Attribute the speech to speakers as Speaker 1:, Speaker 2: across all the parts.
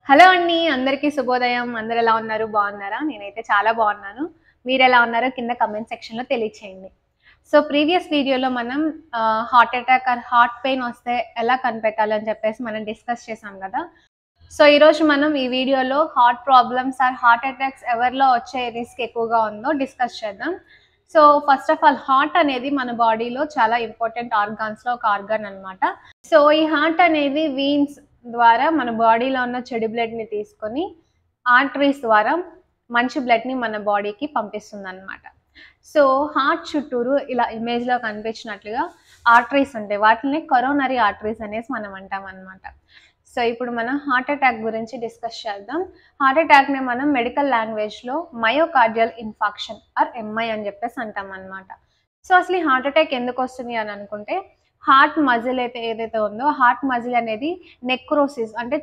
Speaker 1: Hello అండి. అందరికీ శుభోదయం. అందరూ ఎలా ఉన్నారు? బాగున్నారా? నేనైతే చాలా బాగున్నాను. మీరెలా ఉన్నారో కింద కామెంట్ సెక్షన్‌లో తెలియచేయండి. సో, ప్రీవియస్ వీడియోలో మనం heart attack or heart pain వస్తే ఎలా కనిపెట్టాలని చెప్పేసి మనం డిస్కస్ చేసాం గదా! సో, ఈరోజు మనం ఈ వీడియోలో heart problems or heart attacks ఎవరిలో వచ్చే రిస్క్ ఎక్కువగా ఉందో డిస్కస్ చేద్దాం. So, first of all heart అనేది మన బాడీలో చాలా ఇంపార్టెంట్ ఆర్గాన్స్‌లో ఒక ఆర్గాన్ అన్నమాట. సో, ఈ హార్ట్ అనేది వీన్స్ ద్వారా మన బాడీలో ఉన్న చెడు బ్లడ్‌ని తీసుకొని ఆర్టరీస్ ద్వారా మంచి బ్లడ్‌ని మన బాడీకి పంపిస్తుందన్నమాట. సో, హార్ట్ చుట్టూరు ఇలా ఇమేజ్‌లో కనిపించినట్లుగా ఆర్టరీస్ ఉంటాయి. వాటిల్ని కరోనరీ ఆర్టరీస్ అనేసి మనం అంటామన్నమాట. సో, ఇప్పుడు మనం హార్ట్ అటాక్ గురించి డిస్కస్ చేద్దాం. హార్ట్ అటాక్‌ని మనం మెడికల్ లాంగ్వేజ్‌లో మయోకార్డియల్ ఇన్ఫార్క్షన్ ఆర్ ఎంఐ అని చెప్పేసి అంటామన్నమాట. సో, అసలు ఈ హార్ట్ అటాక్ ఎందుకొస్తుంది అని అనుకుంటే, హార్ట్ మజిల్ ఏదైతే ఉందో హార్ట్ మజిల్ అనేది నెక్రోసిస్ అంటే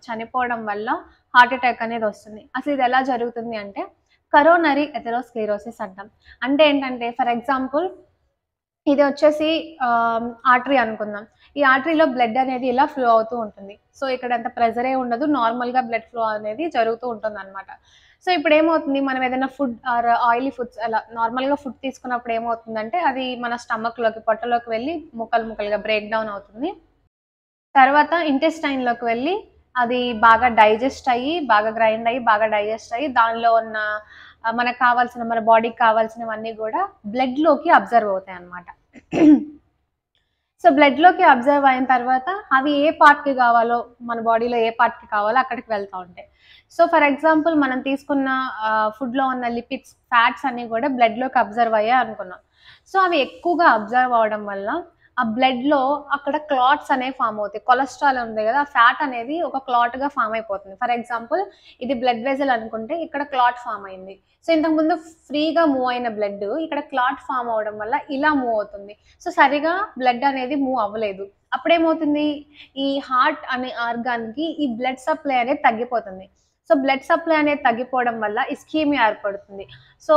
Speaker 1: చనిపోవడం వల్ల హార్ట్ అటాక్ అనేది వస్తుంది. అసలు ఇది ఎలా జరుగుతుంది అంటే కరోనరీ ఎథెరోస్క్లెరోసిస్ అంటాం. అంటే ఏంటంటే ఫర్ ఎగ్జాంపుల్ ఇది వచ్చేసి ఆర్టరీ అనుకుందాం. ఈ ఆర్టరీలో బ్లడ్ అనేది ఇలా ఫ్లో అవుతూ ఉంటుంది. సో, ఇక్కడ అంత ప్రెషరే ఉండదు. నార్మల్‌గా బ్లడ్ ఫ్లో అనేది జరుగుతూ ఉంటుందన్నమాట. సో, ఇప్పుడేమవుతుంది మనం ఏదైనా ఫుడ్ ఆర్ ఆయిలీ ఫుడ్స్ అలా నార్మల్‌గా ఫుడ్ తీసుకున్నప్పుడు ఏమవుతుందంటే అది మన స్టమక్‌లోకి పొట్టలోకి వెళ్ళి ముక్కలుగా బ్రేక్ డౌన్ అవుతుంది. తర్వాత ఇంటెస్టైన్‌లోకి వెళ్ళి అది బాగా డైజెస్ట్ అయ్యి, బాగా గ్రైండ్ అయ్యి, బాగా డైజెస్ట్ అయ్యి దానిలో ఉన్న మనకు కావాల్సిన మన బాడీకి కావాల్సినవన్నీ గూడా బ్లడ్‌లోకి అబ్జర్వ్ అవుతాయన్నమాట. సో, బ్లడ్‌లోకి అబ్జర్వ్ అయిన తర్వాత అవి ఏ పార్ట్‌కి కావాలో మన బాడీలో ఏ పార్ట్‌కి కావాలో అక్కడికి వెళ్తా ఉంటాయి. సో, ఫర్ ఎగ్జాంపుల్ మనం తీసుకున్న ఫుడ్‌లో ఉన్న లిపిడ్స్, ఫ్యాట్స్ అన్నీ గూడా బ్లడ్‌లోకి అబ్జర్వ్ అయ్యాయి అనుకున్నాం. సో, అవి ఎక్కువగా అబ్జర్వ్ అవ్వడం వల్ల ఆ బ్లడ్‌లో అక్కడ క్లాట్స్ అనేవి ఫార్మ్ అవుతాయి. కొలెస్ట్రాల్ ఉంది గదా! ఆ ఫ్యాట్ అనేది ఒక క్లాట్‌గా ఫార్మ్ అయిపోతుంది. ఫర్ ఎగ్జాంపుల్ ఇది బ్లడ్ వెసెల్ అనుకుంటే ఇక్కడ క్లాట్ ఫార్మ్ అయింది. సో, ఇంతకుముందు ఫ్రీగా మూవ్ అయిన బ్లడ్ ఇక్కడ క్లాట్ ఫార్మ్ అవ్వడం వల్ల ఇలా మూవ్ అవుతుంది. సో, సరిగా బ్లడ్ అనేది మూవ్ అవ్వలేదు. అప్పుడేమవుతుంది? ఈ హార్ట్ అనే ఆర్గాన్‌కి ఈ బ్లడ్ సప్లై అనేది తగ్గిపోతుంది. సో, బ్లడ్ సప్లై అనేది తగ్గిపోవడం వల్ల ఇస్కీమియా ఏర్పడుతుంది. సో,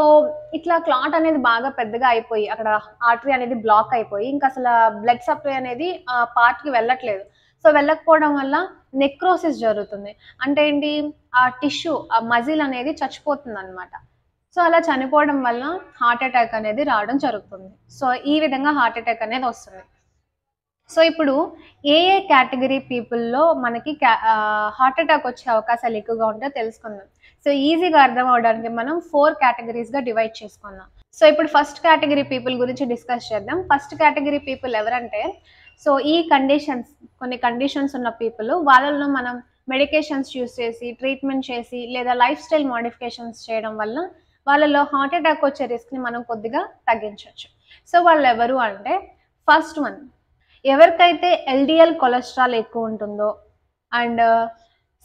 Speaker 1: ఇట్లా క్లాట్ అనేది బాగా పెద్దగా అయిపోయి, అక్కడ ఆర్టరీ అనేది బ్లాక్ అయిపోయి, ఇంకసల బ్లడ్ సప్లై అనేది ఆ పార్ట్‌కి వెళ్ళట్లేదు. సో, వెళ్ళకపోవడం వల్ల నెక్రోసిస్ జరుగుతుంది. అంటే ఏంటి? ఆ టిష్యూ, ఆ మజిల్ అనేది చచ్చిపోతుందనమాట. సో, అలా చనిపోవడం వల్ల హార్ట్ అటాక్ అనేది రావడం జరుగుతుంది. సో, ఈ విధంగా హార్ట్ అటాక్ అనేది వస్తుంది. సో, ఇప్పుడు ఏ కేటగరీ పీపుల్‌లో మనకి హార్ట్ అటాక్ వచ్చే అవకాశాలు ఎక్కువగా ఉంటాయో తెలుసుకుందాం. సో, ఈజీగా అర్థం అవ్వడానికి మనం 4 కేటగరీస్‌గా డివైడ్ చేసుకుందాం. సో, ఇప్పుడు ఫస్ట్ కేటగరీ పీపుల్ గురించి డిస్కస్ చేద్దాం. ఫస్ట్ కేటగరీ పీపుల్ ఎవరంటే, సో, ఈ కొన్ని కండిషన్స్ ఉన్న పీపుల్ వాళ్ళలో మనం మెడికేషన్స్ యూజ్ చేసి, ట్రీట్మెంట్ చేసి లేదా లైఫ్ స్టైల్ మోడిఫికేషన్స్ చేయడం వల్ల వాళ్ళలో హార్ట్ అటాక్ వచ్చే రిస్క్‌ని మనం కొద్దిగా తగ్గించొచ్చు. సో, వాళ్ళెవరు అంటే ఫస్ట్ వన్ ఎవరికైతే ఎల్‌డీఎల్ కొలెస్ట్రాల్ ఎక్కువుంటుందో అండ్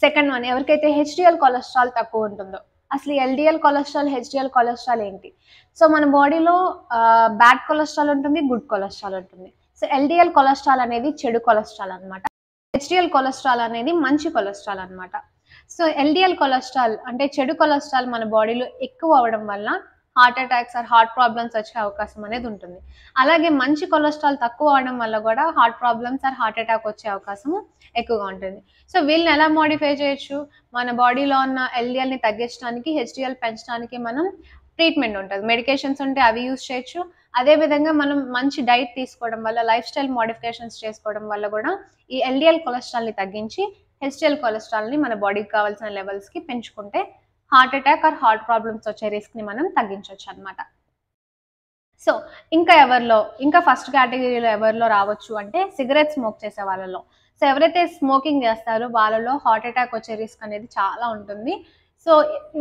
Speaker 1: సెకండ్ వన్ ఎవరికైతే హెచ్‌డీఎల్ కొలెస్ట్రాల్ తక్కువుంటుందో. అసలు ఈ ఎల్‌డీఎల్ కొలెస్ట్రాల్, హెచ్‌డీఎల్ కొలెస్ట్రాల్ ఏంటి? సో, మన బాడీలో బ్యాడ్ కొలెస్ట్రాల్ ఉంటుంది, గుడ్ కొలెస్ట్రాల్ ఉంటుంది. సో, ఎల్‌డీఎల్ కొలెస్ట్రాల్ అనేది చెడు కొలెస్ట్రాల్ అన్నమాట. హెచ్‌డీఎల్ కొలెస్ట్రాల్ అనేది మంచి కొలెస్ట్రాల్ అన్నమాట. సో, ఎల్‌డీఎల్ కొలెస్ట్రాల్ అంటే చెడు కొలెస్ట్రాల్ మన బాడీలో ఎక్కువ అవ్వడం వల్ల heart attacks or heart problems వచ్చే అవకాశం అనేది ఉంటుంది. అలాగే మంచి కొలెస్ట్రాల్ తక్కువ అవ్వడం వల్ల గూడా heart problems or heart attack వచ్చే అవకాశము ఎక్కువగా ఉంటుంది. సో, వీళ్ళని ఎలా మోడిఫై చేయొచ్చు? మన బాడీలో ఉన్న ఎల్‌డీఎల్‌ని తగ్గించడానికి, హెచ్‌డీఎల్ పెంచడానికి మనం ట్రీట్మెంట్ ఉంటది. మెడికేషన్స్ ఉంటే అవి యూజ్ చేయొచ్చు. అదే విధంగా మనం మంచి డైట్ తీసుకోవడం వల్ల, లైఫ్ స్టైల్ మోడిఫికేషన్స్ చేసుకోవడం వల్ల గూడా ఈ ఎల్‌డీఎల్ కొలెస్ట్రాల్‌ని తగ్గించి, హెచ్‌డీఎల్ కొలెస్ట్రాల్‌ని మన బాడీకి కావాల్సిన లెవెల్స్‌కి పెంచుకుంటే heart attack or heart problems వచ్చే రిస్క్‌ని మనం తగ్గించొచ్చనమాట. సో, ఇంకా ఫస్ట్ కేటగరీలో ఎవరిలో రావచ్చు అంటే సిగరెట్ స్మోక్ చేసే వాళ్ళలో. సో, ఎవరైతే స్మోకింగ్ చేస్తారో వాళ్ళలో హార్ట్ అటాక్ వచ్చే రిస్క్ అనేది చాలా ఉంటుంది. సో,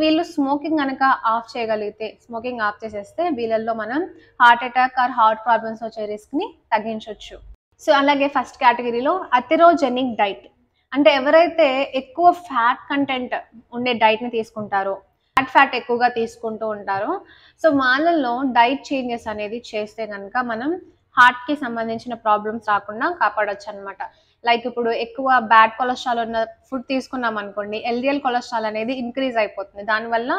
Speaker 1: వీళ్ళు స్మోకింగ్ గనక ఆఫ్ చేయగలిగితే, స్మోకింగ్ ఆఫ్ చేసేస్తే వీళ్ళల్లో మనం heart attack or heart problems వచ్చే రిస్క్‌ని తగ్గించొచ్చు. సో, అలాగే ఫస్ట్ కేటగరీలో అథెరోజెనిక్ డైట్. అంటే ఎవరైతే ఎక్కువ ఫ్యాట్ కంటెంట్ ఉండే డైట్‌ని తీసుకుంటారో, ఫ్యాట్ ఎక్కువగా తీసుకుంటూ ఉంటారో, సో, వాళ్ళల్లో డైట్ చేంజెస్ అనేది చేస్తే గనక మనం హార్ట్‌కి సంబంధించిన ప్రాబ్లమ్స్ రాకుండా కాపాడొచ్చనమాట. లైక్ ఇప్పుడు ఎక్కువ బ్యాడ్ కొలెస్ట్రాల్ ఉన్న ఫుడ్ తీసుకున్నామనుకోండి, ఎల్‌డీఎల్ కొలెస్ట్రాల్ అనేది ఇంక్రీజ్ అయిపోతుంది. దానివల్ల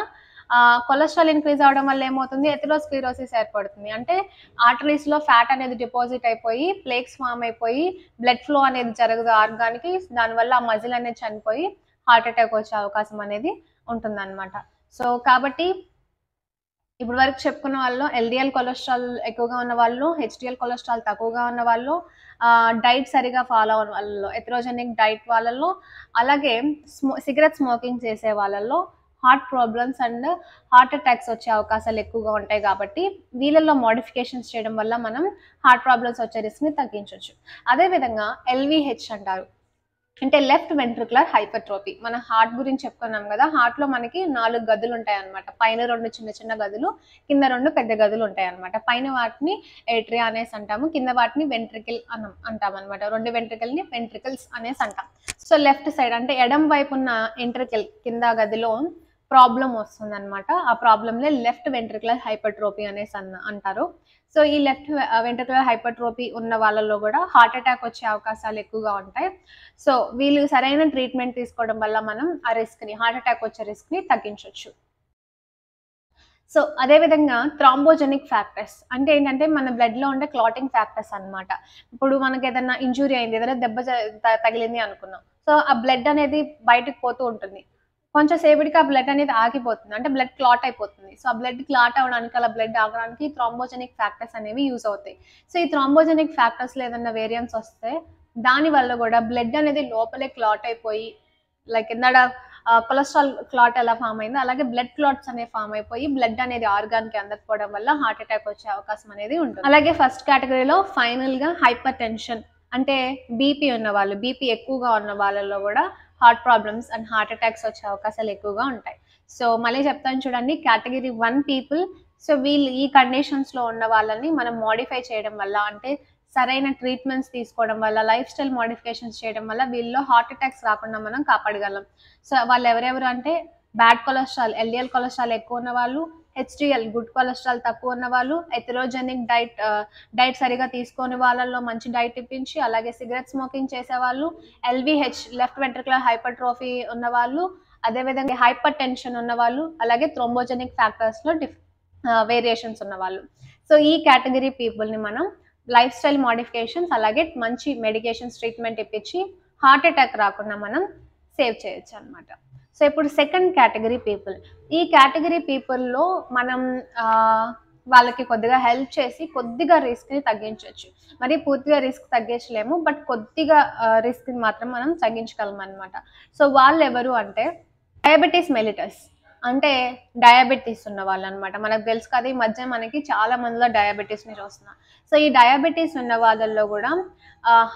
Speaker 1: కొలెస్ట్రాల్ ఇంక్రీజ్ అవ్వడం వల్ల ఏమవుతుంది? ఎథెరోస్క్లెరోసిస్ ఏర్పడుతుంది. అంటే ఆర్టరీస్‌లో ఫ్యాట్ అనేది డిపాజిట్ అయిపోయి, ప్లేక్స్ ఫార్మ్ అయిపోయి, బ్లడ్ ఫ్లో అనేది జరగదు ఆర్గాన్‌కి. దానివల్ల ఆ మజిల్ అనేది చనిపోయి హార్ట్ అటాక్ వచ్చే అవకాశం అనేది ఉంటుందన్నమాట. సో కాబట్టి ఇప్పుడు వరకు చెప్పుకున్న వాళ్ళలో ఎల్డిఎల్ కొలెస్ట్రాల్ ఎక్కువగా ఉన్న వాళ్ళు, హెచ్డిఎల్ కొలెస్ట్రాల్ తక్కువగా ఉన్న వాళ్ళు, డైట్ సరిగా ఫాలో అవ్వని వాళ్ళలో, ఎథెరోజెనిక్ డైట్ వాళ్ళలో, అలాగే సిగరెట్ స్మోకింగ్ చేసే వాళ్ళలో heart problems and heart attacks వచ్చే అవకాశాలు ఎక్కువగా ఉంటాయి కాబట్టి వీళ్ళల్లో మోడిఫికేషన్స్ చేయడం వల్ల మనం హార్ట్ ప్రాబ్లమ్స్ వచ్చే రిస్క్ని తగ్గించవచ్చు. అదేవిధంగా ఎల్విహెచ్ అంటారు, అంటే లెఫ్ట్ వెంట్రికులర్ హైపర్ట్రోఫీ. మన హార్ట్ గురించి చెప్పుకున్నాం కదా, హార్ట్లో మనకి 4 గదులు ఉంటాయి అనమాట. పైన 2 చిన్న చిన్న గదులు, కింద 2 పెద్ద గదులు ఉంటాయి అనమాట. పైన వాటిని ఏట్రియా అనేసి అంటాము, కింద వాటిని వెంట్రికల్ అంటాం అనమాట. 2 వెంట్రికల్ని వెంట్రికల్స్ అనేసి అంటాం. సో లెఫ్ట్ సైడ్ అంటే ఎడం వైపు ఉన్న వెంట్రికల్ కింద గదిలో ప్రాబ్లం వస్తుంది అనమాట. ఆ ప్రాబ్లంలో లెఫ్ట్ వెంట్రికులర్ హైపర్ట్రోఫీ అనేసి అంటారు. సో ఈ లెఫ్ట్ వెంట్రికులర్ హైపర్ట్రోఫీ ఉన్న వాళ్ళలో కూడా హార్ట్ అటాక్ వచ్చే అవకాశాలు ఎక్కువగా ఉంటాయి. సో వీళ్ళు సరైన ట్రీట్మెంట్ తీసుకోవడం వల్ల మనం ఆ రిస్క్ని, హార్ట్ అటాక్ వచ్చే రిస్క్ని తగ్గించవచ్చు. సో అదేవిధంగా థ్రాంబోజెనిక్ ఫ్యాక్టర్స్ అంటే ఏంటంటే మన బ్లడ్లో ఉండే క్లాటింగ్ ఫ్యాక్టర్స్ అనమాట. ఇప్పుడు మనకి ఏదైనా ఇంజురీ అయింది, ఏదైనా దెబ్బ తగిలింది అనుకున్నాం. సో ఆ బ్లడ్ అనేది బయటకు పోతూ ఉంటుంది. కొంచెం సేపటికి ఆ బ్లడ్ అనేది ఆగిపోతుంది, అంటే బ్లడ్ క్లాట్ అయిపోతుంది. సో ఆ బ్లడ్ క్లాట్ అవ్వడానికి, అలా బ్లడ్ ఆగడానికి థ్రాంబోజెనిక్ ఫ్యాక్టర్స్ అనేవి యూజ్ అవుతాయి. సో ఈ థ్రాంబోజెనిక్ ఫ్యాక్టర్స్లో ఏదైనా వేరియంట్స్ వస్తే దాని వల్ల కూడా బ్లడ్ అనేది లోపలే క్లాట్ అయిపోయి, లైక్ ఇందాడ కొలెస్ట్రాల్ క్లాట్ ఎలా ఫామ్ అయిందో అలాగే బ్లడ్ క్లాట్స్ అనేవి ఫామ్ అయిపోయి బ్లడ్ అనేది ఆర్గాన్కి అందకపోవడం వల్ల హార్ట్ అటాక్ వచ్చే అవకాశం అనేది ఉంటుంది. అలాగే ఫస్ట్ కేటగిరీలో ఫైనల్గా హైపర్ టెన్షన్, అంటే బీపీ ఉన్న వాళ్ళు, బీపీ ఎక్కువగా ఉన్న వాళ్ళలో కూడా heart problems and heart attacks వచ్చే అవకాశాలు ఎక్కువగా ఉంటాయి. సో మళ్ళీ చెప్తాను చూడండి, కేటగిరీ 1 పీపుల్. సో వీళ్ళు ఈ కండిషన్స్లో ఉన్న వాళ్ళని మనం మోడిఫై చేయడం వల్ల, అంటే సరైన ట్రీట్మెంట్స్ తీసుకోవడం వల్ల, లైఫ్ స్టైల్ మోడిఫికేషన్స్ చేయడం వల్ల వీళ్ళలో హార్ట్ అటాక్స్ రాకుండా మనం కాపాడగలం. సో వాళ్ళు ఎవరెవరు అంటే బ్యాడ్ కొలెస్ట్రాల్, ఎల్డిఎల్ కొలెస్ట్రాల్ ఎక్కువ ఉన్న వాళ్ళు, హెచ్డిఎల్ గుడ్ కొలెస్ట్రాల్ తక్కువ ఉన్న వాళ్ళు, ఎథెరోజెనిక్ డైట్ సరిగా తీసుకొని వాళ్ళల్లో మంచి డైట్ ఇప్పించి, అలాగే సిగరెట్ స్మోకింగ్ చేసేవాళ్ళు, ఎల్విహెచ్ లెఫ్ట్ వెంట్రికులర్ హైపర్ట్రోఫీ ఉన్న వాళ్ళు, అదేవిధంగా హైపర్ టెన్షన్ ఉన్న వాళ్ళు, అలాగే థ్రోంబోజెనిక్ ఫ్యాక్టర్స్లో వేరియేషన్స్ ఉన్న వాళ్ళు. సో ఈ కేటగిరీ పీపుల్ని మనం లైఫ్ స్టైల్ మోడిఫికేషన్స్ అలాగే మంచి మెడికేషన్స్ ట్రీట్మెంట్ ఇప్పించి హార్ట్ అటాక్ రాకుండా మనం సేవ్ చేయొచ్చు అనమాట. సో ఇప్పుడు సెకండ్ కేటగిరీ పీపుల్. ఈ కేటగిరీ పీపుల్లో మనం వాళ్ళకి కొద్దిగా హెల్ప్ చేసి కొద్దిగా రిస్క్ని తగ్గించవచ్చు. మరి పూర్తిగా రిస్క్ తగ్గించలేము, బట్ కొద్దిగా రిస్క్ని మాత్రం మనం తగ్గించగలం అనమాట. సో వాళ్ళు ఎవరు అంటే డయాబెటీస్ మెలిటస్, అంటే డయాబెటీస్ ఉన్న వాళ్ళు అనమాట. మనకు తెలుసు కదా, ఈ మధ్య మనకి చాలా మందిలో డయాబెటీస్ని చూస్తున్నాం. సో ఈ డయాబెటీస్ ఉన్న వాళ్ళల్లో కూడా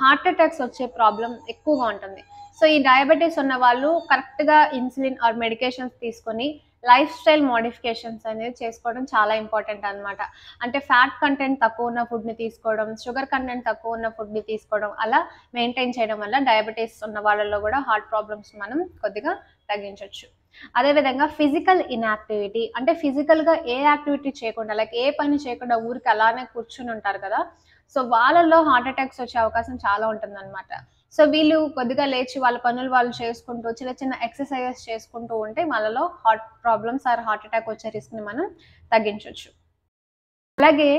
Speaker 1: హార్ట్ అటాక్స్ వచ్చే ప్రాబ్లం ఎక్కువగా ఉంటుంది. సో ఈ డయాబెటీస్ ఉన్న వాళ్ళు కరెక్ట్గా ఇన్సులిన్ ఆర్ మెడికేషన్స్ తీసుకొని లైఫ్ స్టైల్ మోడిఫికేషన్స్ అనేది చేసుకోవడం చాలా ఇంపార్టెంట్ అనమాట. అంటే ఫ్యాట్ కంటెంట్ తక్కువ ఉన్న ఫుడ్ని తీసుకోవడం, షుగర్ కంటెంట్ తక్కువ ఉన్న ఫుడ్ని తీసుకోవడం, అలా మెయింటైన్ చేయడం వల్ల డయాబెటీస్ ఉన్న వాళ్ళలో కూడా హార్ట్ ప్రాబ్లమ్స్ మనం కొద్దిగా తగ్గించవచ్చు. అదేవిధంగా ఫిజికల్ ఇన్యాక్టివిటీ, అంటే ఫిజికల్గా ఏ యాక్టివిటీ చేయకుండా, లైక్ ఏ పని చేయకుండా ఊరికి అలానే కూర్చుని ఉంటారు కదా, సో వాళ్ళల్లో హార్ట్ అటాక్స్ వచ్చే అవకాశం చాలా ఉంటుందన్నమాట. సో వీళ్ళు కొద్దిగా లేచి వాళ్ళ పనులు వాళ్ళు చేసుకుంటూ చిన్న చిన్న ఎక్సర్సైజెస్ చేసుకుంటూ ఉంటే వాళ్ళలో heart problems or heart attack వచ్చే రిస్క్ని మనం తగ్గించవచ్చు. అలాగే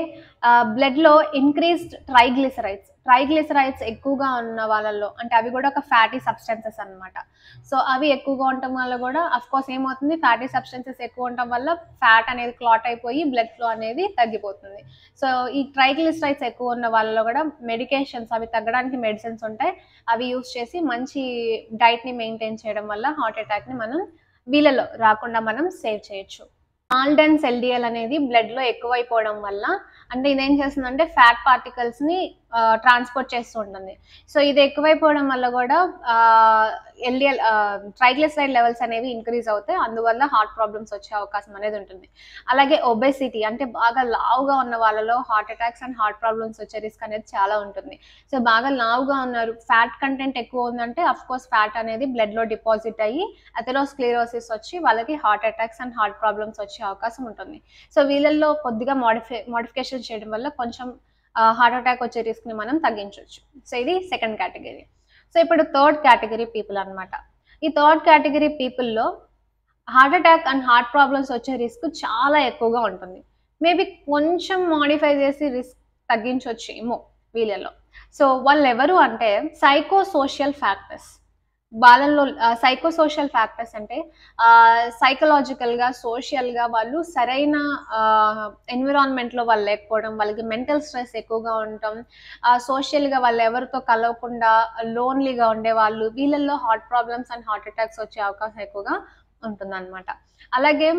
Speaker 1: బ్లడ్లో ఇంక్రీజ్డ్ ట్రైగ్లిసరైడ్స్ ఎక్కువగా ఉన్న వాళ్ళలో, అంటే అవి కూడా ఒక ఫ్యాటీ సబ్స్టెన్సెస్ అనమాట. సో అవి ఎక్కువగా ఉండటం వల్ల కూడా అఫ్కోర్స్ ఏమవుతుంది, ఫ్యాటీ సబ్స్టెన్సెస్ ఎక్కువ ఉండటం వల్ల ఫ్యాట్ అనేది క్లాట్ అయిపోయి బ్లడ్ ఫ్లో అనేది తగ్గిపోతుంది. సో ఈ ట్రైగ్లిసరైడ్స్ ఎక్కువ ఉన్న వాళ్ళలో కూడా మెడికేషన్స్, అవి తగ్గడానికి మెడిసిన్స్ ఉంటాయి, అవి యూస్ చేసి మంచి డైట్ని మెయింటైన్ చేయడం వల్ల హార్ట్ అటాక్ని మనం వీళ్ళలో రాకుండా మనం సేవ్ చేయొచ్చు. మాల్డెన్స్ ఎల్డిఎల్ అనేది బ్లడ్లో ఎక్కువైపోవడం వల్ల, అంటే ఇదేం చేస్తుందంటే ఫ్యాట్ పార్టికల్స్ని ట్రాన్స్పోర్ట్ చేస్తూ ఉంటుంది. సో ఇది ఎక్కువైపోవడం వల్ల కూడా ఎల్డిఎల్ ట్రైగ్లిసరైడ్ లెవెల్స్ అనేవి ఇంక్రీజ్ అవుతాయి, అందువల్ల హార్ట్ ప్రాబ్లమ్స్ వచ్చే అవకాశం అనేది ఉంటుంది. అలాగే ఒబెసిటీ, అంటే బాగా లావుగా ఉన్న వాళ్ళలో heart attacks and heart problems వచ్చే రిస్క్ అనేది చాలా ఉంటుంది. సో బాగా లావుగా ఉన్నారు, ఫ్యాట్ కంటెంట్ ఎక్కువ ఉందంటే అఫ్కోర్స్ ఫ్యాట్ అనేది బ్లడ్లో డిపాజిట్ అయ్యి అథెరోస్క్లెరోసిస్ వచ్చి వాళ్ళకి heart attacks and heart problems వచ్చే అవకాశం ఉంటుంది. సో వీళ్ళల్లో కొద్దిగా మోడిఫికేషన్ చేయడం వల్ల కొంచెం హార్ట్ అటాక్ వచ్చే రిస్క్ని మనం తగ్గించవచ్చు. సో ఇది సెకండ్ కేటగిరీ. సో ఇప్పుడు థర్డ్ కేటగిరీ పీపుల్ అనమాట. ఈ థర్డ్ కేటగిరీ పీపుల్లో heart attack and heart problems వచ్చే రిస్క్ చాలా ఎక్కువగా ఉంటుంది. మేబీ కొంచెం మోడిఫై చేసి రిస్క్ తగ్గించవచ్చు ఏమో వీళ్ళలో. సో వాళ్ళు ఎవరు అంటే సైకోసోషియల్ ఫ్యాక్టర్స్, వాళ్ళలో సైకో సోషల్ ఫ్యాక్టర్స్ అంటే సైకలాజికల్‌గా, సోషల్‌గా వాళ్ళు సరైన ఎన్విరాన్మెంట్‌లో వాళ్ళు లేకపోవడం, వాళ్ళకి మెంటల్ స్ట్రెస్ ఎక్కువగా ఉండటం, సోషల్‌గా వాళ్ళు ఎవరితో కలవకుండా లోన్‌లీగా ఉండేవాళ్ళు, వీళ్ళల్లో heart problems and heart attacks వచ్చే అవకాశం ఎక్కువగా ఉంటుందన్నమాట. అలాగే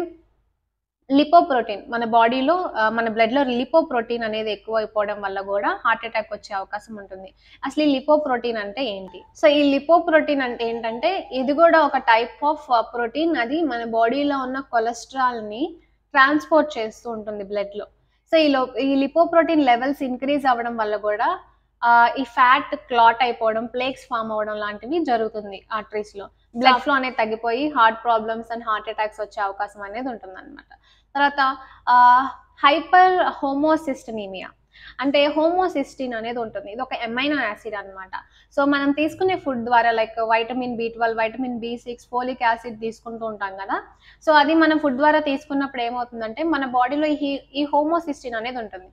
Speaker 1: లిపోప్రోటీన్ మన బాడీలో మన బ్లడ్‌లో లిపోప్రోటీన్ అనేది ఎక్కువైపోవడం వల్ల గూడా హార్ట్ అటాక్ వచ్చే అవకాశం ఉంటుంది. అసలు ఈ లిపోప్రోటీన్ అంటే ఏంటి? సో, ఈ లిపోప్రోటీన్ అంటే ఏంటంటే, ఇది గూడా ఒక టైప్ ఆఫ్ ప్రోటీన్. అది మన బాడీలో ఉన్న కొలెస్ట్రాల్‌ని ట్రాన్స్‌పోర్ట్ చేస్తూ ఉంటుంది బ్లడ్‌లో. సో, ఈ లిపోప్రోటీన్ లెవెల్స్ ఇంక్రీజ్ అవ్వడం వల్ల గూడా ఈ ఫ్యాట్ క్లాట్ అయిపోవడం, ప్లేక్స్ ఫార్మ్ అవ్వడం లాంటివి జరుగుతుంది ఆర్టరీస్‌లో. బ్లడ్ ఫ్లో అనేది తగ్గిపోయి heart problems and heart attacks వచ్చే అవకాశం అనేది ఉంటుందన్నమాట. తర్వాత హైపర్ హోమోసిస్టెమీమియా అంటే హోమోసిస్టిన్ అనేది ఉంటుంది. ఇది ఒక ఎమైనో యాసిడ్ అన్నమాట. సో, మనం తీసుకునే ఫుడ్ ద్వారా like vitamin B12, vitamin B6, folic acid తీసుకుంటూ ఉంటాం గదా! సో, అది మనం ఫుడ్ ద్వారా తీసుకున్నప్పుడు ఏమవుతుందంటే మన బాడీలో ఈ హోమోసిస్టిన్ అనేది ఉంటుంది.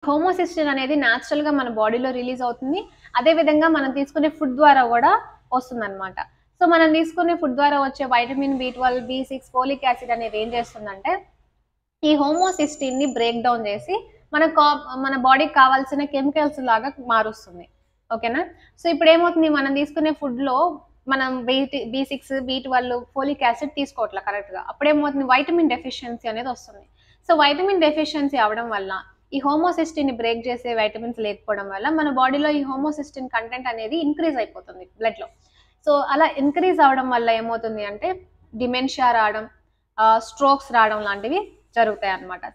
Speaker 1: హోమోసిస్టిన్ అనేది న్యాచురల్‌గా మన బాడీలో రిలీజ్ అవుతుంది. అదే విధంగా మనం తీసుకునే ఫుడ్ ద్వారా గూడా వస్తుందన్నమాట. సో, మనం తీసుకునే ఫుడ్ ద్వారా వచ్చే vitamin B12, B6, folic acid అనేది ఏం చేస్తుందంటే ఈ హోమోసిస్టిన్‌ని బ్రేక్ డౌన్ చేసి మన బాడీకి కావాల్సిన కెమికల్స్ లాగా మారుస్తుంది. ఓకేనా? సో, ఇప్పుడేమవుతుంది మనం తీసుకునే ఫుడ్‌లో మనం బి6, బి12, ఫోలిక్ యాసిడ్ తీసుకోవట్ల కరెక్ట్‌గా. అప్పుడేమవుతుంది వైటమిన్ డెఫిషియన్సీ అనేది వస్తుంది. సో, వైటమిన్ డెఫిషియన్సీ అవ్వడం వల్ల ఈ హోమోసిస్టిన్‌ని బ్రేక్ చేసే వైటమిన్స్ లేకపోవడం వల్ల మన బాడీలో ఈ హోమోసిస్టిన్ కంటెంట్ అనేది ఇంక్రీజ్ అయిపోతుంది బ్లడ్‌లో. సో, అలా ఇంక్రీజ్ అవ్వడం వల్ల ఏమవుతుంది అంటే డిమెన్షియా రావడం, స్ట్రోక్స్ రావడం లాంటివి జరుగుతాయన్నమాట.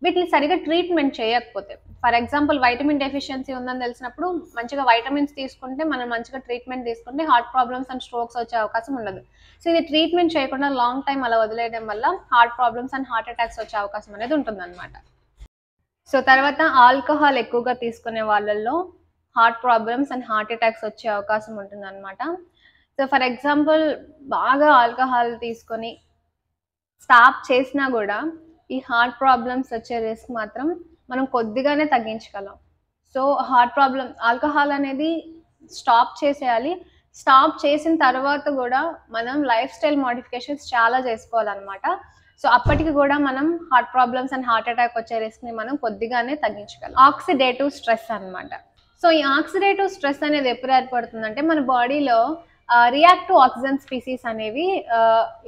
Speaker 1: వీటిని సరిగ్గా ట్రీట్మెంట్ చేయకపోతే. ఫర్ ఎగ్జాంపుల్ వైటమిన్ డెఫిషియన్సీ ఉందని తెలిసినప్పుడు మంచిగా వైటమిన్స్ తీసుకుంటే, మనం మంచిగా ట్రీట్మెంట్ తీసుకుంటే హార్ట్ ప్రాబ్లమ్స్ అండ్ స్ట్రోక్స్ వచ్చే అవకాశం ఉండదు. సో, ఇది ట్రీట్మెంట్ చేయకుండా లాంగ్ టైమ్ అలా వదిలేయడం వల్ల heart problems and heart attacks వచ్చే అవకాశం అనేది ఉంటుందన్నమాట. సో, తర్వాత ఆల్కహాల్ ఎక్కువగా తీసుకునే వాళ్ళల్లో heart problems and heart attacks వచ్చే అవకాశం ఉంటుందన్నమాట. సో, ఫర్ ఎగ్జాంపుల్ బాగా ఆల్కహాల్ తీసుకొని స్టాప్ చేసినా గూడా, ఈ హార్ట్ ప్రాబ్లమ్స్ వచ్చే రిస్క్ మాత్రం మనం కొద్దిగానే తగ్గించగలం. సో, ఆల్కహాల్ అనేది స్టాప్ చేసేయాలి. స్టాప్ చేసిన తర్వాత గూడా మనం లైఫ్ స్టైల్ మోడిఫికేషన్స్ చాలా చేసుకోవాలనమాట. సో, అప్పటికి గూడా మనం heart problems and heart attack వచ్చే రిస్క్‌ని మనం కొద్దిగానే తగ్గించగలం. ఆక్సిడేటివ్ స్ట్రెస్ అనమాట. సో, ఈ ఆక్సిడేటివ్ స్ట్రెస్ అనేది ఎప్పుడు ఏర్పడుతుందంటే, మన బాడీలో రియాక్టివ్ ఆక్సిజన్ స్పీసీస్ అనేవి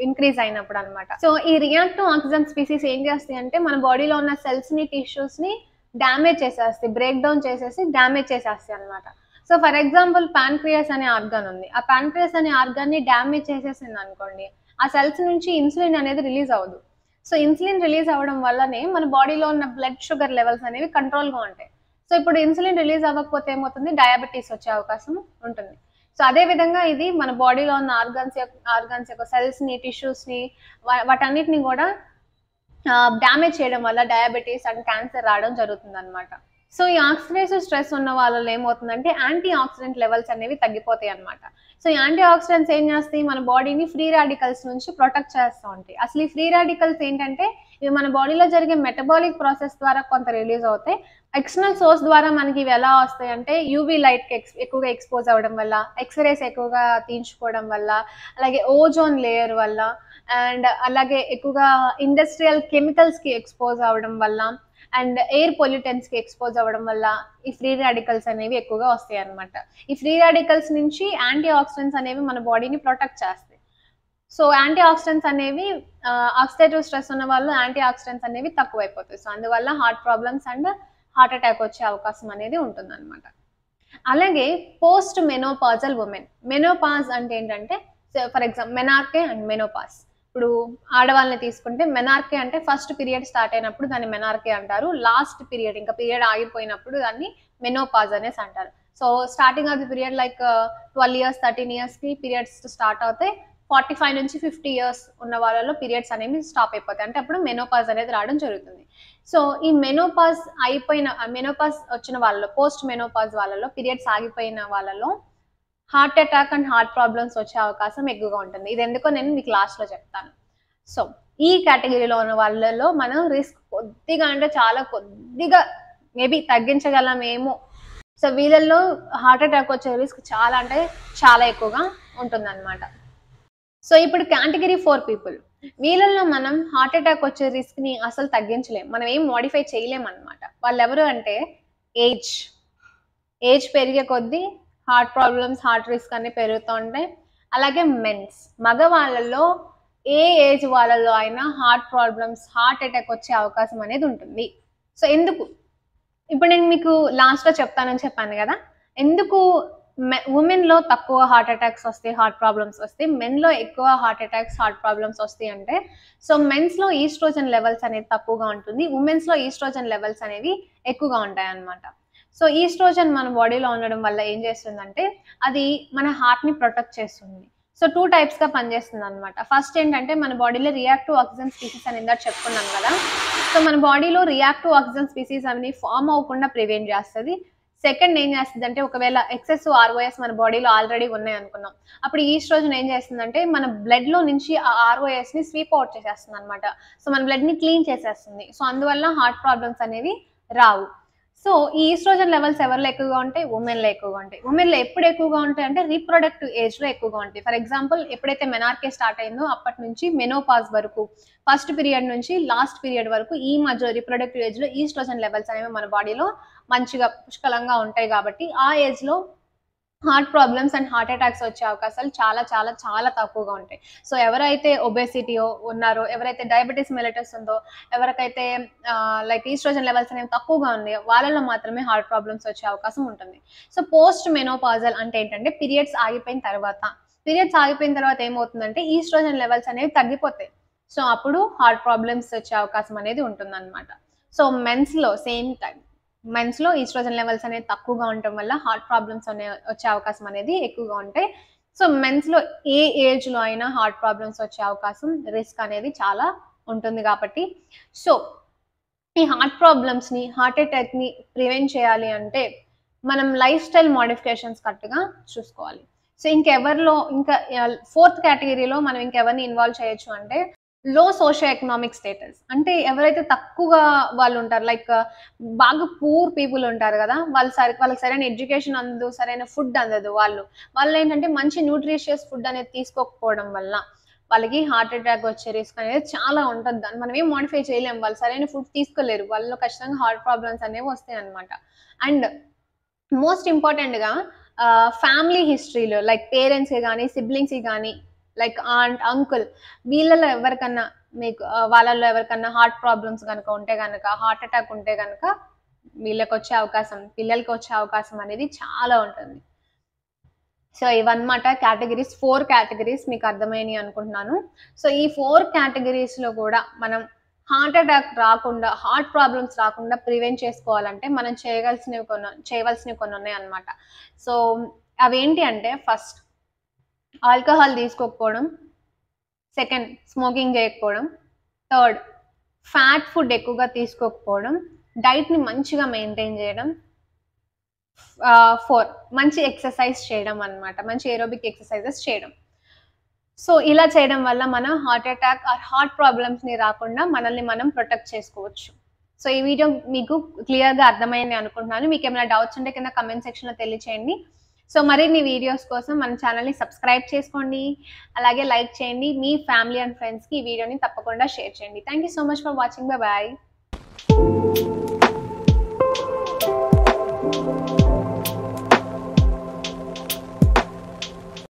Speaker 1: ఇంక్రీజ్ అయినప్పుడు అనమాట. సో, ఈ రియాక్టివ్ ఆక్సిజన్ స్పీసీస్ ఏం చేస్తాయంటే మన బాడీలో ఉన్న సెల్స్‌ని, టిష్యూస్‌ని డ్యామేజ్ చేసేస్తాయి. బ్రేక్ డౌన్ చేసేసి డ్యామేజ్ చేసేస్తాయి అనమాట. సో, ఫర్ ఎగ్జాంపుల్ పాన్‌క్రియాస్ అనే ఆర్గాన్ ఉంది. ఆ పాన్‌క్రియాస్ అనే ఆర్గాన్‌ని డ్యామేజ్ చేసేసిందనుకోండి, ఆ సెల్స్ నుంచి ఇన్సులిన్ అనేది రిలీజ్ అవ్వదు. సో, ఇన్సులిన్ రిలీజ్ అవ్వడం వల్లనే మన బాడీలో ఉన్న బ్లడ్ షుగర్ లెవెల్స్ అనేవి కంట్రోల్‌గా ఉంటాయి. సో, ఇప్పుడు ఇన్సులిన్ రిలీజ్ అవ్వకపోతే ఏమవుతుంది? డయాబెటిస్ వచ్చే అవకాశం ఉంటుంది. సో, అదే విధంగా ఇది మన బాడీలో ఉన్న ఆర్గాన్స్ యొక్క సెల్స్‌ని, టిష్యూస్‌ని వాటన్నిటిని గూడా డ్యామేజ్ చేయడం వల్ల డయాబెటిస్ అండ్ క్యాన్సర్ రావడం జరుగుతుందనమాట. సో, ఈ ఆక్సిడేటివ్ స్ట్రెస్ ఉన్న వాళ్ళలో ఏమవుతుందంటే యాంటీ ఆక్సిడెంట్ లెవెల్స్ అనేవి తగ్గిపోతాయన్నమాట. సో, ఈ యాంటీ ఆక్సిడెంట్స్ ఏం చేస్తాయి? మన బాడీని ఫ్రీ రాడికల్స్ నుంచి ప్రొటెక్ట్ చేస్తా ఉంటాయి. అసలు ఈ ఫ్రీ రాడికల్స్ ఏంటంటే, ఇవి మన బాడీలో జరిగే మెటబాలిక్ ప్రాసెస్ ద్వారా కొంత రిలీజ్ అవుతాయి. ఎక్స్టర్నల్ సోర్స్ ద్వారా మనకి ఇవి ఎలా వస్తాయంటే, యూవీ లైట్‌కి ఎక్కువగా ఎక్స్‌పోజ్ అవ్వడం వల్ల, ఎక్స్‌రేస్ ఎక్కువగా తీయించుకోవడం వల్ల, అలాగే ఓజోన్ లేయర్ వల్ల అండ్ అలాగే ఎక్కువగా ఇండస్ట్రియల్ కెమికల్స్‌కి ఎక్స్‌పోజ్ అవ్వడం వల్ల అండ్ ఎయిర్ పొల్యూటెంట్స్‌కి ఎక్స్‌పోజ్ అవ్వడం వల్ల ఈ ఫ్రీ రాడికల్స్ అనేవి ఎక్కువగా వస్తాయన్నమాట. ఈ ఫ్రీ రాడికల్స్ నుంచి యాంటీ ఆక్సిడెంట్స్ అనేవి మన బాడీని ప్రొటెక్ట్ చేస్తాయి. సో, యాంటీ ఆక్సిడెంట్స్ అనేవి ఆక్సిడేటివ్ స్ట్రెస్ ఉన్న వాళ్ళు యాంటీ ఆక్సిడెంట్స్ అనేవి తక్కువైపోతాయి. సో, అందువల్ల heart problems and heart attack వచ్చే అవకాశం అనేది ఉంటుందన్నమాట. అలాగే పోస్ట్ మెనోపాజల్ వుమెన్. మెనోపాజ్ అంటే ఏంటంటే for example menarche and menopause. ఇప్పుడు ఆడవాళ్ళని తీసుకుంటే మెనార్కే అంటే ఫస్ట్ పీరియడ్ స్టార్ట్ అయినప్పుడు దాన్ని మెనార్కే అంటారు. లాస్ట్ పీరియడ్ ఇంకా పీరియడ్ ఆగిపోయినప్పుడు దాన్ని మెనోపాజ్ అనేసి అంటారు. So, starting of the period like 12 years, 13 ఇయర్స్‌కి పీరియడ్స్ స్టార్ట్ అవుతాయి. 45 నుంచి 50 ఇయర్స్ ఉన్న వాళ్ళలో పీరియడ్స్ అనేవి స్టాప్ అయిపోతాయి. అంటే అప్పుడు మెనోపాజ్ అనేది రావడం జరుగుతుంది. సో, ఈ మెనోపాజ్ వచ్చిన వాళ్ళలో, పోస్ట్ మెనోపాజ్ వాళ్ళలో, పీరియడ్స్ ఆగిపోయిన వాళ్ళలో heart attack and heart problems వచ్చే అవకాశం ఎక్కువగా ఉంటుంది. ఇదెందుకో నేను మీకు లాస్ట్‌లో చెప్తాను. సో, ఈ కేటగిరీలో ఉన్న వాళ్ళలో మనం రిస్క్ కొద్దిగా అంటే చాలా కొద్దిగా మేబీ తగ్గించగలమేమో. సో వీళ్ళల్లో హార్ట్ అటాక్ వచ్చే రిస్క్ చాలా అంటే చాలా ఎక్కువగా ఉంటుందన్నమాట. సో ఇప్పుడు కేటగిరీ 4 పీపుల్, వీళ్ళల్లో మనం హార్ట్ అటాక్ వచ్చే రిస్క్ని అసలు తగ్గించలేం, మనం ఏం మోడిఫై చేయలేం అనమాట. వాళ్ళు ఎవరు అంటే ఏజ్ పెరిగే కొద్దీ హార్ట్ ప్రాబ్లమ్స్, హార్ట్ రిస్క్ అన్ని పెరుగుతూ ఉంటాయి. అలాగే మెన్స్, మగవాళ్ళలో ఏ ఏజ్ వాళ్ళలో అయినా హార్ట్ ప్రాబ్లమ్స్, హార్ట్ అటాక్ వచ్చే అవకాశం అనేది ఉంటుంది. సో ఎందుకు, ఇప్పుడు నేను మీకు లాస్ట్లో చెప్తానని చెప్పాను కదా, ఎందుకు ఉమెన్లో తక్కువ హార్ట్ అటాక్స్ వస్తాయి, హార్ట్ ప్రాబ్లమ్స్ వస్తాయి, మెన్లో ఎక్కువ హార్ట్ అటాక్స్, హార్ట్ ప్రాబ్లమ్స్ వస్తాయి అంటే, సో మెన్స్లో ఈస్ట్రోజన్ లెవెల్స్ అనేది తక్కువగా ఉంటుంది, ఉమెన్స్లో ఈస్ట్రోజన్ లెవెల్స్ అనేవి ఎక్కువగా ఉంటాయి అన్నమాట. సో ఈస్ట్రోజన్ మన బాడీలో ఉండడం వల్ల ఏం చేస్తుందంటే అది మన హార్ట్ని ప్రొటెక్ట్ చేస్తుంది. సో 2 టైప్స్గా పనిచేస్తుంది అనమాట. ఫస్ట్ ఏంటంటే మన బాడీలో రియాక్టివ్ ఆక్సిజన్ స్పీసీస్ అని ఇందాక చెప్పుకున్నాం కదా, సో మన బాడీలో రియాక్టివ్ ఆక్సిజన్ స్పీసీస్ అవి ఫామ్ అవ్వకుండా ప్రివెంట్ చేస్తుంది. సెకండ్ ఏం చేస్తుంది అంటే, ఒకవేళ ఎక్సెస్ ఆర్ఓఎస్ మన బాడీలో ఆల్రెడీ ఉన్నాయి అనుకున్నాం, అప్పుడు ఈస్ట్రోజన్ ఏం చేస్తుందంటే మన బ్లడ్లో నుంచి ఆ ఆర్ఓఎస్ని స్వీప్ అవుట్ చేసేస్తుంది అనమాట. సో మన బ్లడ్ని క్లీన్ చేసేస్తుంది. సో అందువల్ల హార్ట్ ప్రాబ్లమ్స్ అనేవి రావు. సో ఈ ఈస్ట్రోజన్ లెవెల్స్ ఎవరిలో ఎక్కువగా ఉంటాయి, ఉమెన్లో ఎక్కువగా ఉంటాయి. ఉమెన్లో ఎప్పుడు ఎక్కువగా ఉంటాయి అంటే రీప్రొడక్టివ్ ఏజ్లో ఎక్కువగా ఉంటాయి. ఫర్ ఎగ్జాంపుల్, ఎప్పుడైతే మెనార్కే స్టార్ట్ అయిందో అప్పటి నుంచి మెనోపాజ్ వరకు, ఫస్ట్ పీరియడ్ నుంచి లాస్ట్ పీరియడ్ వరకు ఈ మధ్య రీప్రొడక్టివ్ ఏజ్లో ఈస్ట్రోజన్ లెవెల్స్ అనేవి మన బాడీలో మంచిగా పుష్కలంగా ఉంటాయి. కాబట్టి ఆ ఏజ్లో heart problems and heart attacks వచ్చే అవకాశాలు చాలా చాలా చాలా తక్కువగా ఉంటాయి. సో ఎవరైతే ఒబేసిటీ ఉన్నారో, ఎవరైతే డయాబెటీస్ మెలిటస్ ఉందో, ఎవరికైతే లైక్ ఈస్ట్రోజన్ లెవెల్స్ అనేవి తక్కువగా ఉన్నాయో వాళ్ళలో మాత్రమే హార్ట్ ప్రాబ్లమ్స్ వచ్చే అవకాశం ఉంటుంది. సో పోస్ట్ మెనోపాజల్ అంటే ఏంటంటే పీరియడ్స్ ఆగిపోయిన తర్వాత ఏమవుతుందంటే ఈస్ట్రోజన్ లెవెల్స్ అనేవి తగ్గిపోతాయి. సో అప్పుడు హార్ట్ ప్రాబ్లమ్స్ వచ్చే అవకాశం అనేది ఉంటుందన్నమాట. సో మెన్స్లో ఈస్ట్రోజన్ లెవెల్స్ అనేది తక్కువగా ఉండటం వల్ల హార్ట్ ప్రాబ్లమ్స్ వచ్చే అవకాశం అనేది ఎక్కువగా ఉంటాయి. సో మెన్స్లో ఏ ఏజ్లో అయినా హార్ట్ ప్రాబ్లమ్స్ వచ్చే అవకాశం, రిస్క్ అనేది చాలా ఉంటుంది. కాబట్టి సో ఈ హార్ట్ ప్రాబ్లమ్స్ని, హార్ట్ అటాక్ని ప్రివెంట్ చేయాలి అంటే మనం లైఫ్ స్టైల్ మోడిఫికేషన్స్ కరెక్ట్గా చూసుకోవాలి. సో ఇంకా 4th కేటగిరీలో మనం ఇంకెవరిని ఇన్వాల్వ్ చేయొచ్చు అంటే లో సోషో ఎకనామిక్ స్టేటస్. అంటే ఎవరైతే తక్కువగా వాళ్ళు ఉంటారు, లైక్ బాగా పూర్ పీపుల్ ఉంటారు కదా, వాళ్ళకి సరైన ఎడ్యుకేషన్ అందదు, సరైన ఫుడ్ అందదు, వాళ్ళు ఏంటంటే మంచి న్యూట్రిషియస్ ఫుడ్ అనేది తీసుకోకపోవడం వల్ల వాళ్ళకి హార్ట్ అటాక్ వచ్చే రిస్క్ అనేది చాలా ఉంటుంది. దాన్ని మనం ఏం మోడిఫై చేయలేము, వాళ్ళు సరైన ఫుడ్ తీసుకోలేరు, వాళ్ళు ఖచ్చితంగా హార్ట్ ప్రాబ్లమ్స్ అనేవి వస్తాయి అనమాట. అండ్ మోస్ట్ ఇంపార్టెంట్గా ఫ్యామిలీ హిస్టరీలో లైక్ పేరెంట్స్కి కానీ, సిబ్లింగ్స్కి కానీ, లైక్ ఆంట్, అంకుల్, వీళ్ళలో ఎవరికన్నా వాళ్ళల్లో ఎవరికన్నా హార్ట్ ప్రాబ్లమ్స్ కనుక ఉంటే కనుక, హార్ట్ అటాక్ ఉంటే కనుక వీళ్ళకి వచ్చే అవకాశం, పిల్లలకి వచ్చే అవకాశం అనేది చాలా ఉంటుంది. సో ఇవన్నమాట కేటగిరీస్, 4 కేటగిరీస్ మీకు అర్థమైనవి అనుకుంటున్నాను. సో ఈ 4 కేటగిరీస్లో కూడా మనం హార్ట్ అటాక్ రాకుండా, హార్ట్ ప్రాబ్లమ్స్ రాకుండా ప్రివెంట్ చేసుకోవాలంటే మనం చేయవలసినవి కొన్ని ఉన్నాయి అన్నమాట. సో అవేంటి అంటే, ఫస్ట్ ఆల్కహాల్ తీసుకోకపోవడం, సెకండ్ స్మోకింగ్ చేయకపోవడం, థర్డ్ ఫ్యాట్ ఫుడ్ ఎక్కువగా తీసుకోకపోవడం, డైట్ని మంచిగా మెయింటైన్ చేయడం, 4 మంచి ఎక్సర్సైజ్ చేయడం అన్నమాట, మంచి ఏరోబిక్ ఎక్సర్సైజెస్ చేయడం. సో ఇలా చేయడం వల్ల మనం హార్ట్ అటాక్ ఆర్ హార్ట్ ప్రాబ్లమ్స్ని రాకుండా మనల్ని మనం ప్రొటెక్ట్ చేసుకోవచ్చు. సో ఈ వీడియో మీకు క్లియర్గా అర్థమైంది అనుకుంటున్నాను. మీకు ఏమైనా డౌట్స్ ఉంటే కింద కమెంట్ సెక్షన్లో తెలియచేయండి. సో మరిన్ని వీడియోస్ కోసం మన ఛానల్ని సబ్స్క్రైబ్ చేసుకోండి, అలాగే లైక్ చేయండి, మీ ఫ్యామిలీ అండ్ ఫ్రెండ్స్కి ఈ వీడియోని తప్పకుండా షేర్ చేయండి. Thank you so much for watching. Bye.